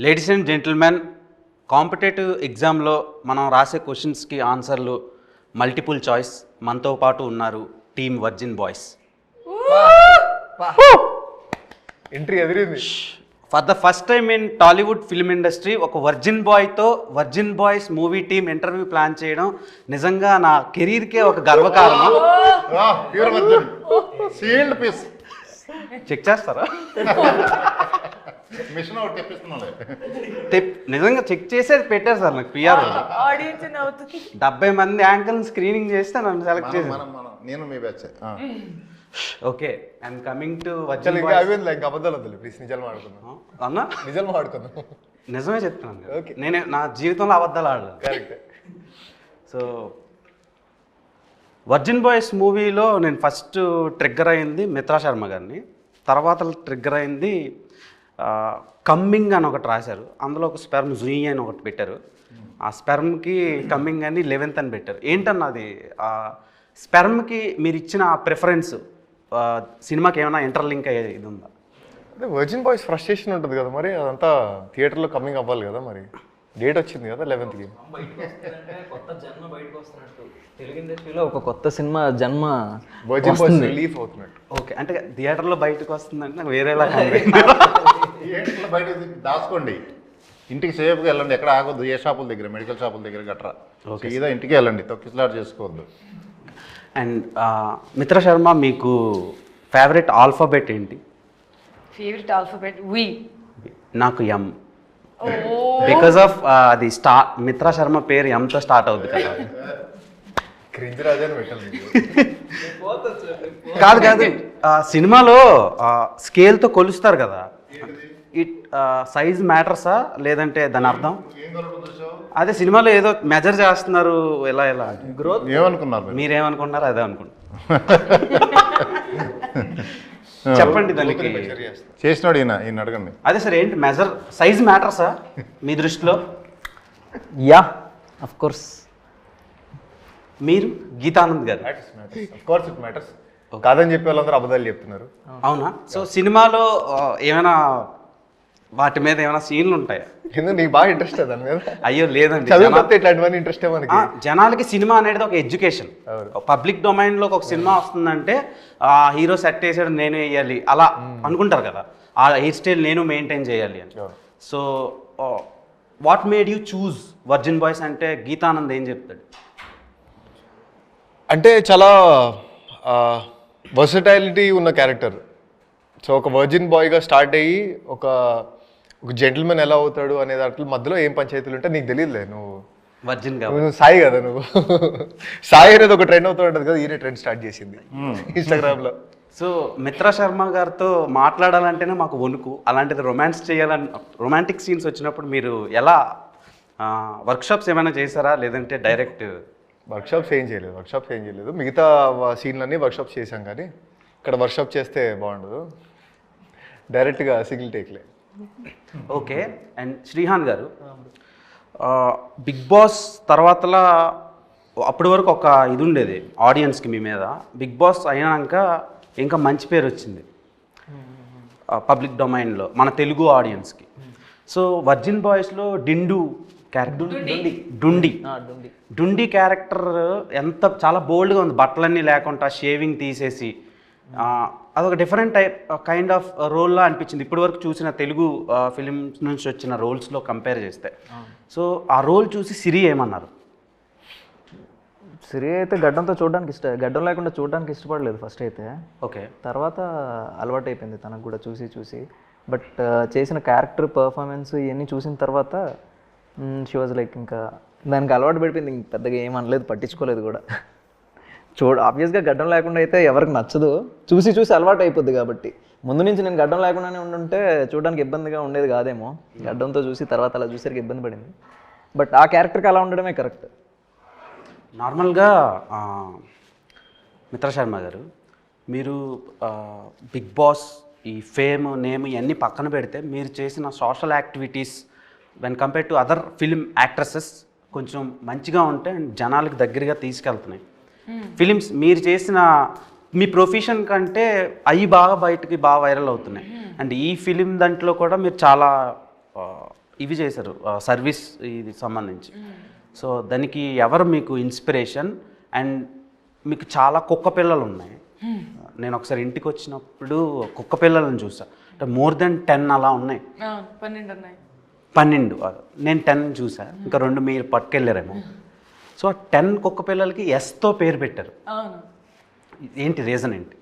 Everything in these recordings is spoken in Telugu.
లేడీస్ అండ్ జెంటిల్మెన్, కాంపిటేటివ్ ఎగ్జామ్లో మనం రాసే క్వశ్చన్స్కి ఆన్సర్లు మల్టిపుల్ చాయిస్. మనతో పాటు ఉన్నారు టీమ్ వర్జిన్ బాయ్స్. ఎంట్రీ ఎదిరింది. For the first time in Tollywood film industry ఒక వర్జిన్ బాయ్తో virgin boys movie team interview plan చేయడం నిజంగా నా కెరీర్కే ఒక గర్వకారణం. చెక్ చేస్తారా? నిజంగా చెక్ చేసేది పెట్టారు సార్ నాకు పిఆర్. 70 మంది యాంకర్ స్క్రీనింగ్ చేస్తే నన్ను సెలెక్ట్ చేశారు. నేను మీ batch. Okay, and coming to అబద్ధాలు వద్దు ప్లీజ్, నిజాలు మాడుకుందాం అన్నా. నిజాలు మాడుకుందాం. నిజమే చెప్తున్నాను, నేనే నా జీవితంలో అబద్ధాలు ఆడలేదు. కరెక్ట్. సో వర్జిన్ బాయ్స్ మూవీలో నేను ఫస్ట్ ట్రిగ్గర్ అయింది మిత్రా శర్మ గారిని. తర్వాత ట్రిగ్గర్ అయింది కమ్మింగ్ అని ఒకటి రాశారు, అందులో ఒక స్పెర్మ్ జుయి అని ఒకటి పెట్టారు. ఆ స్పెర్మ్కి కమ్మింగ్ అని 11th అని పెట్టారు. ఏంటన్నా అది స్పెర్మ్కి మీరు ఇచ్చిన ప్రిఫరెన్స్ సినిమాకి ఏమైనా ఇంటర్లింక్ అయ్యే ఇది ఉందా? అదే వర్జిన్ బాయ్స్ ఫ్రస్ట్రేషన్ ఉంటుంది కదా, మరి అదంతా థియేటర్లో కమ్మింగ్ అవ్వాలి కదా, మరి డేట్ వచ్చింది కదా 11th. కొత్త జన్మ బయటకు వస్తున్నట్టు తెలుగు ఇండస్ట్రీలో ఒక కొత్త సినిమా జన్మ వర్జిన్ బాయ్స్ రిలీఫ్ అవుతున్నట్టు. ఓకే, అంటే థియేటర్లో బయటకు వస్తుందంటే నాకు వేరేలా థియేటర్లో బయట దాచుకోండి, ఇంటికి సేఫ్గా వెళ్ళండి, ఎక్కడ ఆగొద్దు, ఏ షాపుల దగ్గర, మెడికల్ షాపుల దగ్గర గట్రా. సీదా ఇంటికి వెళ్ళండి, తొక్కిసలాట్ చేసుకోవద్దు. అండ్ మిత్రా శర్మ, మీకు ఫేవరెట్ ఆల్ఫాబెట్ ఏంటి? ఫేవరెట్ ఆల్ఫాబెట్ వి. నాకు ఎం. బికాస్ ఆఫ్ అది మిత్రా శర్మ పేరు ఎంతో స్టార్ట్ అవుతుంది కదా. క్రింజ్ రాజాని పెట్టాలి. కాదు కాదు, సినిమాలో స్కేల్తో కొలుస్తారు కదా, ఇట్ సైజ్ మ్యాటర్సా లేదంటే దాని అర్థం? అదే సినిమాలో ఏదో మెజర్ చేస్తున్నారు, ఎలా ఎలా గ్రోత్ ఏమనుకున్నారు? మీరేమనుకున్నారు? అదే అనుకుంటున్నారు. చెప్పండి దానికి. చేసినాడు ఈయన అడగండి. అదే సార్, ఏంటి మెజర్ సైజ్ మ్యాటర్సా మీ దృష్టిలో? Yeah, of course. మీరు గీతానంద్ గారు కాదని చెప్పే వాళ్ళందరూ అబద్ధాలు చెప్తున్నారు. అవునా? సో సినిమాలో ఏమైనా వాటి మీద ఏమైనా సీన్లు ఉంటాయా? ఎందుకు నీకు బాగా ఇంట్రెస్ట్ దాని మీద? అయ్యో లేదండి, ఇట్లాంటివన్నీ ఇంట్రెస్ట్ మనకి. జనాలకి సినిమా అనేది ఒక ఎడ్యుకేషన్. పబ్లిక్ డొమైన్లో ఒక సినిమా వస్తుందంటే హీరో సెట్ వేసాడు నేను వేయాలి అలా అనుకుంటారు కదా, ఆ హెయిర్ స్టైల్ నేను మెయింటైన్ చేయాలి అని. So what made you choose virgin boys అంటే గీతానంద్ ఏం చెప్తాడు? అంటే చాలా వర్సటైలిటీ ఉన్న క్యారెక్టర్. సో ఒక వర్జిన్ బాయ్గా స్టార్ట్ అయ్యి ఒక జెంటిల్మెన్ ఎలా అవుతాడు అనే దాంట్లో మధ్యలో ఏం పంచాయతీలు ఉంటే నీకు తెలియదులే. నువ్వు వర్జిన్ నువ్వు సాయి కదా, నువ్వు సాయి అనేది ఒక ట్రెండ్ అవుతూ ఉంటుంది కదా, ఈయన ట్రెండ్ స్టార్ట్ చేసింది ఇన్స్టాగ్రామ్లో. సో మిత్రా శర్మ గారితో మాట్లాడాలంటేనే మాకు వణుకు, అలాంటిది రొమాన్స్ చేయాలని రొమాంటిక్ సీన్స్ వచ్చినప్పుడు మీరు ఎలా వర్క్షాప్స్ ఏమైనా చేశారా లేదంటే డైరెక్ట్? వర్క్షాప్స్ ఏం చేయలేదు. మిగతా సీన్లన్నీ వర్క్షాప్స్ చేశాం, కానీ ఇక్కడ వర్క్షాప్ చేస్తే బాగుండదు, డైరెక్ట్గా సింగిల్ టేక్లే. ఓకే. అండ్ శ్రీహాన్ గారు, బిగ్ బాస్ తర్వాతలా అప్పటి వరకు ఒక ఇది ఉండేది ఆడియన్స్కి మీ మీద, బిగ్ బాస్ అయినాక ఇంకా మంచి పేరు వచ్చింది పబ్లిక్ డొమైన్లో మన తెలుగు ఆడియన్స్కి. సో వర్జిన్ బాయ్స్లో డిండు క్యారెక్టర్, డుండి క్యారెక్టర్ ఎంత చాలా బోల్డ్గా ఉంది, బట్టలన్నీ లేకుండా షేవింగ్ తీసేసి అదొక డిఫరెంట్ టైప్ కైండ్ ఆఫ్ రోల్లా అనిపించింది ఇప్పటి వరకు చూసిన తెలుగు ఫిలిమ్స్ నుంచి వచ్చిన రోల్స్లో కంపేర్ చేస్తే. సో ఆ రోల్ చూసి సిరి ఏమన్నారు? సిరి అయితే గడ్డంతో గడ్డం లేకుండా చూడడానికి ఇష్టపడలేదు ఫస్ట్ అయితే. ఓకే. తర్వాత అలవాటు అయిపోయింది తనకు కూడా చూసి. బట్ చేసిన క్యారెక్టర్ పర్ఫార్మెన్స్ ఇవన్నీ చూసిన తర్వాత షీ వాజ్ లైక్ ఇంకా దానికి అలవాటు పడిపోయింది, ఇంక పెద్దగా ఏం అనలేదు, పట్టించుకోలేదు కూడా. ఆబ్వియస్గా గడ్డం లేకుండా అయితే ఎవరికి నచ్చదు, చూసి అలవాటు అయిపోద్ది. కాబట్టి ముందు నుంచి నేను గడ్డం లేకుండానే ఉండుంటే చూడడానికి ఇబ్బందిగా ఉండేది కాదేమో, గడ్డంతో చూసి తర్వాత అలా చూసరికి ఇబ్బంది పడింది. బట్ ఆ క్యారెక్టర్కి అలా ఉండడమే కరెక్ట్. నార్మల్గా మిత్రా శర్మ గారు, మీరు బిగ్ బాస్ ఈ ఫేమ్ నేమ్ ఇవన్నీ పక్కన పెడితే మీరు చేసిన social activities when compare to other film actresses కొంచెం మంచిగా ఉంటే జనాలకు దగ్గరగా తీసుకెళ్తున్నాయి ఫిలిమ్స్. మీరు చేసిన మీ ప్రొఫెషన్ కంటే అవి బాగా బయటకి బాగా వైరల్ అవుతున్నాయి. అండ్ ఈ ఫిలిం దాంట్లో కూడా మీరు చాలా ఇవి చేశారు సర్వీస్ ఇది సంబంధించి. సో దానికి ఎవరు మీకు ఇన్స్పిరేషన్? అండ్ మీకు చాలా కుక్క పిల్లలు ఉన్నాయి. నేను ఒకసారి ఇంటికి వచ్చినప్పుడు కుక్క పిల్లలను చూసా, అంటే మోర్ దెన్ 10 అలా ఉన్నాయి. 12 ఉన్నాయి. 12 నేను 10 చూసా, ఇంకా 2 మీరు పట్టుకెళ్ళారేమో. సో 10 కుక్క పిల్లలకి ఎస్తో పేరు పెట్టారు. అవును. ఏంటి రీజన్ ఏంటి?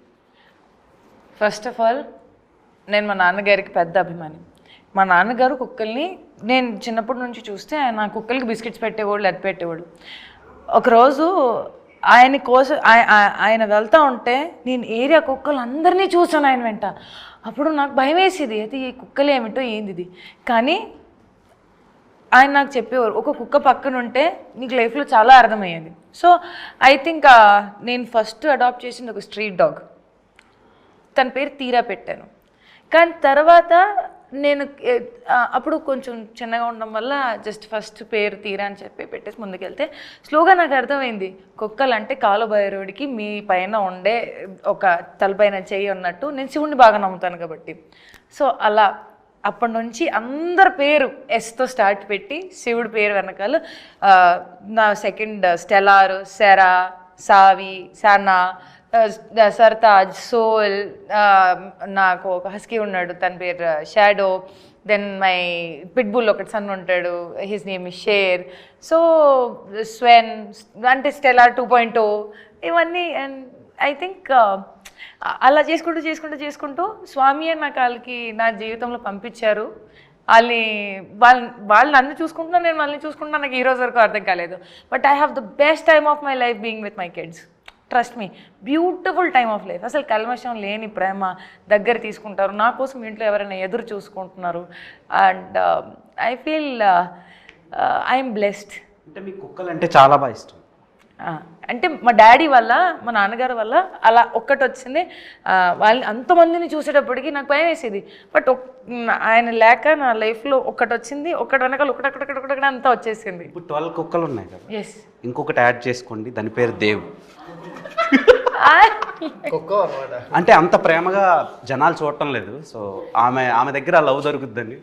ఫస్ట్ ఆఫ్ ఆల్ నేను మా నాన్నగారికి పెద్ద అభిమాని. మా నాన్నగారు కుక్కల్ని నేను చిన్నప్పటి నుంచి చూస్తే ఆయన కుక్కలకి బిస్కెట్స్ పెట్టేవాళ్ళు, అది పెట్టేవాళ్ళు. ఒకరోజు ఆయన కోసం ఆయన వెళ్తూ ఉంటే నేను ఏరియా కుక్కలు అందరినీ చూసాను ఆయన వెంట. అప్పుడు నాకు భయం వేసేది, అయితే ఈ కుక్కలు ఏమిటో ఏంది ఇది. కానీ ఆయన నాకు చెప్పేవారు, ఒక కుక్క పక్కన ఉంటే నీకు లైఫ్లో చాలా అర్థమయ్యేది. సో ఐ థింక్ నేను ఫస్ట్ అడాప్ట్ చేసింది ఒక స్ట్రీట్ డాగ్. తన పేరు తీరా పెట్టాను. కానీ తర్వాత నేను అప్పుడు కొంచెం చిన్నగా ఉండడం వల్ల జస్ట్ ఫస్ట్ పేరు తీరా అని చెప్పి పెట్టేసి ముందుకెళ్తే స్లోగా నాకు అర్థమైంది, కుక్కలు అంటే కాలుబైరోడికి మీ పైన ఉండే ఒక తలపైన చెయ్యి ఉన్నట్టు. నేను శివుణ్ణి బాగా నమ్ముతాను కాబట్టి. సో అలా అప్పటి నుంచి అందరి పేరు ఎస్తో స్టార్ట్ పెట్టి శివుడి పేరు వెనకాల నా సెకండ్ స్టెలార్, సెరా, సావి, సనా, సర్తాజ్, సోల్, నాకు ఒక హస్కీ ఉన్నాడు తన పేరు షాడో, దెన్ మై పిట్బుల్ ఒకటి సన్ ఉంటాడు, his name is Sher. So స్వెన్ అంటే స్టెలార్ 2.0 ఇవన్నీ. అండ్ ఐ థింక్ అలా చేసుకుంటూ స్వామి అని నాకు వాళ్ళకి నా జీవితంలో పంపించారు. వాళ్ళు నన్ను చూసుకుంటున్నా, నేను వాళ్ళని చూసుకుంటున్నా. నాకు ఈ రోజు వరకు అర్థం కాలేదు. But I have the best time of my life being with my kids. Trust me, beautiful time of life. అసలు కల్మషం లేని ప్రేమ, దగ్గర తీసుకుంటారు. నా కోసం ఇంట్లో ఎవరైనా ఎదురు చూసుకుంటున్నారు. And I feel I'm blessed. అంటే మీ కుక్కలు అంటే చాలా బాగా ఇష్టం. అంటే మా డాడీ వల్ల, మా నాన్నగారు వల్ల అలా ఒక్కటి వచ్చింది. వాళ్ళు అంతమందిని చూసేటప్పటికి నాకు భయం వేసేది. బట్ ఆయన లేక నా లైఫ్లో ఒక్కటి వచ్చింది. ఒక్కటి వెనకాల ఒకటి అంతా వచ్చేసింది. ఇప్పుడు 12 కుక్కలు ఉన్నాయి కదా, ఎస్. ఇంకొకటి యాడ్ చేసుకోండి, దాని పేరు దేవ్. కుక్క అనమాట. అంటే అంత ప్రేమగా జనాలు చూడటం లేదు. సో ఆమె దగ్గర లవ్ దొరుకుద్దని.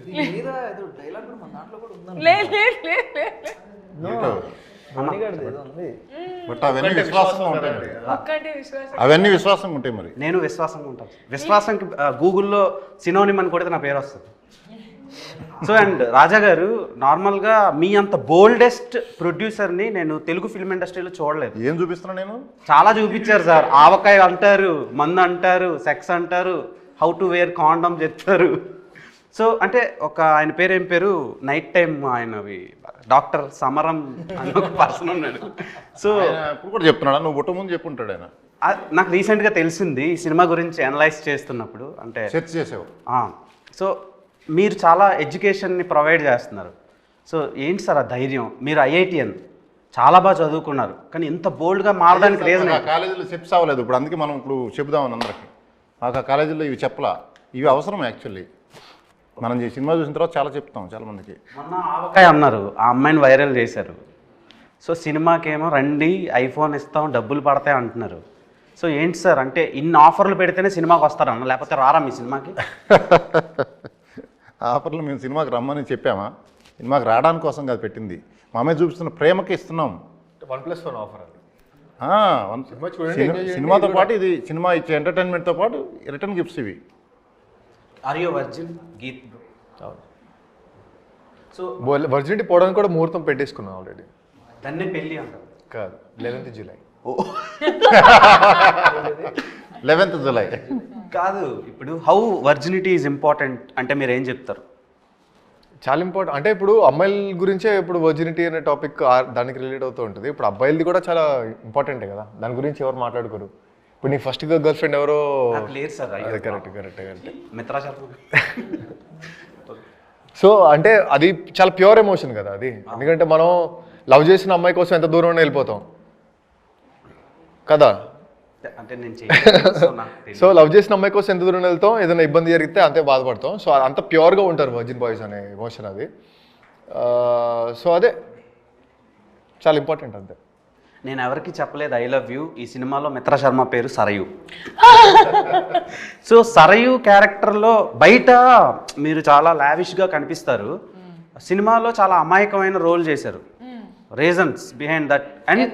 బట్ అవన్నీ విశ్వాసంగా ఉంటాయి మరి. ఒక్కటి విశ్వాసం. అవన్నీ విశ్వాసంగా ఉంటాయి మరి. నేను విశ్వాసంగా ఉంటాను. విశ్వాసంకి గూగుల్లో సినోనిమ్ అని కొడితే నా పేరు వస్తుంది. సో అండ్ రాజా గారు, నార్మల్గా మీ అంత బోల్డెస్ట్ ప్రొడ్యూసర్ని నేను తెలుగు ఫిల్మ్ ఇండస్ట్రీలో చూడలేదు. ఏం చూపిస్తున్నా నేను? చాలా చూపించారు సార్. ఆవకాయ అంటారు, మందు అంటారు, సెక్స్ అంటారు, హౌ టు వేర్ కాండమ్ చెప్తారు. సో అంటే ఆయన పేరు ఏం పేరు, నైట్ టైం ఆయనవి డాక్టర్ సమరం అని ఒక పర్సన్ ఉన్నాడు. సో ఇప్పుడు కూడా చెప్తున్నాడా? నువ్వు పుట్ట ముందు చెప్పుంటాడు ఆయన. నాకు రీసెంట్గా తెలిసింది ఈ సినిమా గురించి అనలైజ్ చేస్తున్నప్పుడు. అంటే సెర్చ్ చేసావు. సో మీరు చాలా ఎడ్యుకేషన్ని ప్రొవైడ్ చేస్తున్నారు. సో ఏంటి సార్ ఆ ధైర్యం? మీరు ఐఐటిఎన్ చాలా బాగా చదువుకున్నారు, కానీ ఇంత బోల్డ్గా మారడానికి రీజన్? కాలేజీలో చెప్పి అవ్వలేదు. ఇప్పుడు అందుకే మనం ఇప్పుడు చెబుదామని అందరికి. మాకు ఆ కాలేజీలో ఇవి చెప్పలా. ఇవి అవసరం యాక్చువల్లీ. మనం ఈ సినిమా చూసిన తర్వాత చాలా చెప్తాం చాలా మందికి. మొన్న ఆవకాయ అన్నారు, ఆ అమ్మాయిని వైరల్ చేశారు. సో సినిమాకేమో రండి ఐఫోన్ ఇస్తాం డబ్బులు పడతాయి అంటున్నారు. సో ఏంటి సార్, అంటే ఇన్ని ఆఫర్లు పెడితేనే సినిమాకి వస్తారన్న, లేకపోతే రారా మీ సినిమాకి? ఆఫర్లు మేము సినిమాకి రమ్మని చెప్పామా? సినిమాకి రావడానికి కోసం కాదు పెట్టింది, మా మీద చూపిస్తున్న ప్రేమకి ఇస్తున్నాం. 1+1 ఆఫర్ అది. సినిమాతో పాటు ఇది సినిమా ఇచ్చే ఎంటర్టైన్మెంట్తో పాటు రిటర్న్ గిఫ్ట్స్ ఇవి. Are you virgin Geet bro? So virginity పోవడానికి కూడా ముహూర్తం పెట్టేసుకున్నాం ఆల్రెడీ. దాన్నే పెళ్ళి అంటారు కాదు, 11th జూలై. 11th జూలై కాదు. ఇప్పుడు హౌ వర్జినిటీ ఈజ్ ఇంపార్టెంట్ అంటే మీరు ఏం చెప్తారు? చాలా ఇంపార్టెంట్. అంటే ఇప్పుడు అమ్మాయిల గురించే ఇప్పుడు వర్జినిటీ అనే టాపిక్ దానికి రిలేట్ అవుతూ ఉంటుంది. ఇప్పుడు అబ్బాయిలది కూడా చాలా ఇంపార్టెంటే కదా, దాని గురించి ఎవరు మాట్లాడుకోరు. ఇప్పుడు నీ ఫస్ట్ గర్ల్ ఫ్రెండ్ ఎవరో లేదు సార్. అదే కరెక్ట్. మిత్రా శర్మ. సో అంటే అది చాలా ప్యూర్ ఎమోషన్ కదా అది. ఎందుకంటే మనం లవ్ చేసిన అమ్మాయి కోసం ఎంత దూరం వెళ్ళిపోతాం కదా. అంటే నేను సో లవ్ చేసిన అమ్మాయి కోసం ఎంత దూరం వెళ్తాం, ఏదైనా ఇబ్బంది జరిగితే అంతే బాధపడతాం. సో అంత ప్యూర్గా ఉంటారు వర్జిన్ బాయ్స్ అనే ఎమోషన్ అది. సో అదే చాలా ఇంపార్టెంట్ అంతే. నేను ఎవరికి చెప్పలేదు ఐ లవ్ యూ. ఈ సినిమాలో మిత్రా శర్మ పేరు సరయు. సో సరయు క్యారెక్టర్లో బయట మీరు చాలా లావిష్గా కనిపిస్తారు, సినిమాలో చాలా అమాయకమైన రోల్ చేశారు. Reasons behind that. And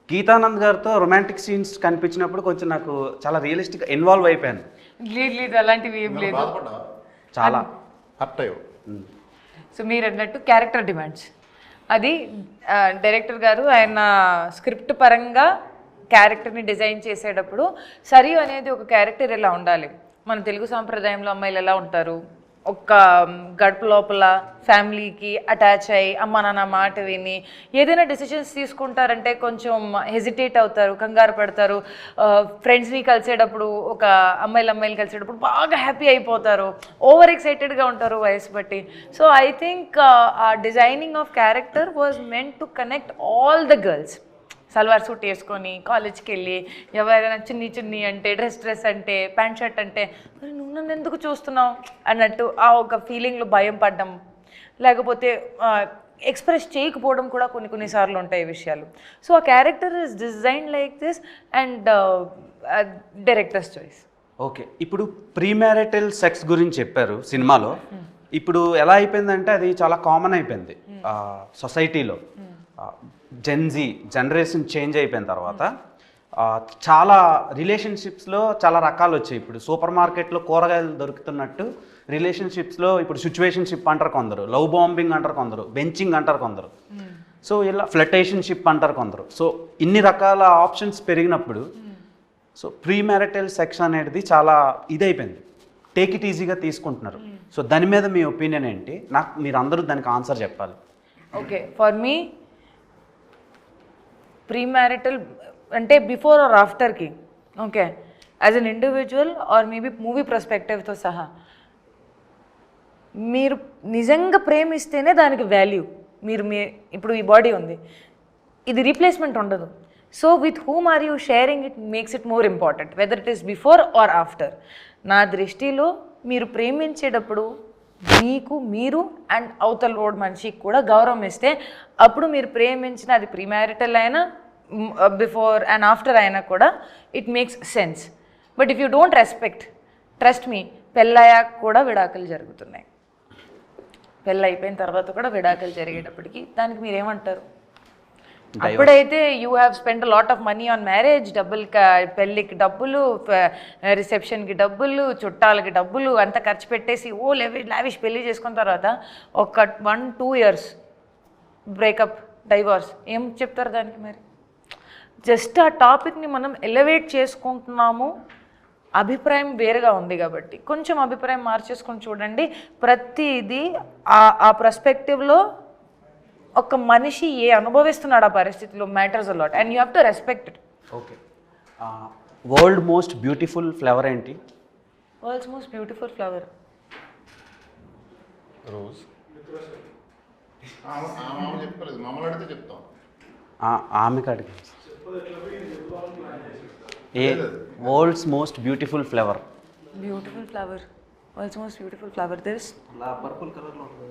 Geetanand గారితో రొమాంటిక్ సీన్స్ కనిపించినప్పుడు కొంచెం నాకు చాలా రియలిస్టిక్ ఇన్వాల్వ్ అయిపోయాను. లేదు అలాంటివి ఏం లేదు. బాధపడ్డా చాలా హర్ట్ అయ్యో. సో మీరు అన్నట్టు క్యారెక్టర్ డిమాండ్స్ అది డైరెక్టర్ గారు ఆయన స్క్రిప్ట్ పరంగా క్యారెక్టర్ని డిజైన్ చేసేటప్పుడు సరియు అనేది ఒక క్యారెక్టర్ ఎలా ఉండాలి, మన తెలుగు సాంప్రదాయంలో అమ్మాయిలు ఎలా ఉంటారు, ఒక గడుపు లోపల ఫ్యామిలీకి అటాచ్ అయ్యి అమ్మ నాన్న మాట విని ఏదైనా డెసిషన్స్ తీసుకుంటారంటే కొంచెం హెజిటేట్ అవుతారు, కంగారు పడతారు. ఫ్రెండ్స్ని కలిసేటప్పుడు ఒక అమ్మాయిలు కలిసేటప్పుడు బాగా హ్యాపీ అయిపోతారు, ఓవర్ ఎక్సైటెడ్గా ఉంటారు వయసు బట్టి. సో ఐ థింక్ ఆ designing of character was meant to connect all the girls. Salwar suit వేసుకొని కాలేజ్కి వెళ్ళి ఎవరైనా చున్నీ అంటే డ్రెస్ అంటే ప్యాంట్ షర్ట్ అంటే నువ్వు నన్ను ఎందుకు చూస్తున్నావు అన్నట్టు ఆ ఒక ఫీలింగ్లో భయం పడ్డం, లేకపోతే ఎక్స్ప్రెస్ చేయకపోవడం కూడా కొన్నిసార్లు ఉంటాయి ఈ విషయాలు. సో ఆ character is design like this and directors choice. Okay, ఇప్పుడు ప్రీమ్యారిటల్ సెక్స్ గురించి చెప్పారు సినిమాలో. ఇప్పుడు ఎలా అయిపోయిందంటే అది చాలా కామన్ అయిపోయింది సొసైటీలో. జెన్జీ జనరేషన్ చేంజ్ అయిపోయిన తర్వాత చాలా రిలేషన్షిప్స్లో చాలా రకాలు వచ్చాయి. ఇప్పుడు సూపర్ మార్కెట్లో కూరగాయలు దొరుకుతున్నట్టు రిలేషన్షిప్స్లో ఇప్పుడు సిచ్యువేషన్షిప్ అంటారు కొందరు, లవ్ బాంబింగ్ అంటారు కొందరు, బెంచింగ్ అంటారు కొందరు, సో ఇలా ఫ్లటేషన్షిప్ అంటారు కొందరు. సో ఇన్ని రకాల ఆప్షన్స్ పెరిగినప్పుడు సో ప్రీమ్యారిటల్ సెక్స్ అనేది చాలా ఇదైపోయింది, టేక్ ఇట్ ఈజీగా తీసుకుంటున్నారు. సో దాని మీద మీ ఒపీనియన్ ఏంటి? నాకు మీరు అందరూ దానికి ఆన్సర్ చెప్పాలి. ఓకే, ఫర్ మీ ప్రీమ్యారిటల్ అంటే బిఫోర్ ఆర్ ఆఫ్టర్కి, okay, as an individual or maybe movie పర్స్పెక్టివ్తో సహా మీరు నిజంగా ప్రేమిస్తేనే దానికి వాల్యూ. మీ ఇప్పుడు ఈ బాడీ ఉంది, ఇది రీప్లేస్మెంట్ ఉండదు. So with whom are you sharing it makes it more important whether it is before or after. నా దృష్టిలో మీరు ప్రేమించేటప్పుడు మీరు అండ్ అవతల రోడ్ మనిషికి కూడా గౌరవం ఇస్తే అప్పుడు మీరు ప్రేమించిన అది ప్రీమ్యారిటల్ అయినా బిఫోర్ అండ్ ఆఫ్టర్ అయినా కూడా it makes sense. But if you don't respect, trust me, పెళ్ళయ్యాక కూడా విడాకులు జరుగుతున్నాయి. పెళ్ళి అయిపోయిన తర్వాత కూడా విడాకులు జరిగేటప్పటికి దానికి మీరేమంటారు? అప్పుడైతే you have spend lot of money on marriage, పెళ్ళికి డబ్బులు, రిసెప్షన్కి డబ్బులు, చుట్టాలకి డబ్బులు అంతా ఖర్చు పెట్టేసి లావిష్ పెళ్ళి చేసుకున్న తర్వాత ఒక 1-2 years బ్రేకప్, డైవర్స్, ఏం చెప్తారు దానికి? మరి జస్ట్ ఆ టాపిక్ని మనం ఎలివేట్ చేసుకుంటున్నాము, అభిప్రాయం వేరుగా ఉంది కాబట్టి కొంచెం అభిప్రాయం మార్చేసుకొని చూడండి. ప్రతిదీ ఆ పర్స్పెక్టివ్లో ఒక మనిషి అనుభవిస్తున్నాడు ఆ పరిస్థితిలో matters a lot and you have to respect it. Okay, world most beautiful flower ఏంటి? World's most beautiful flower rose. చెప్పలేదు, మమ్మల్ని అడిగితే చెప్తాం. ఆమె కాడికి ఏ world's most beautiful flower? World's most beautiful flower this purple కలర్లో ఉంటుంది.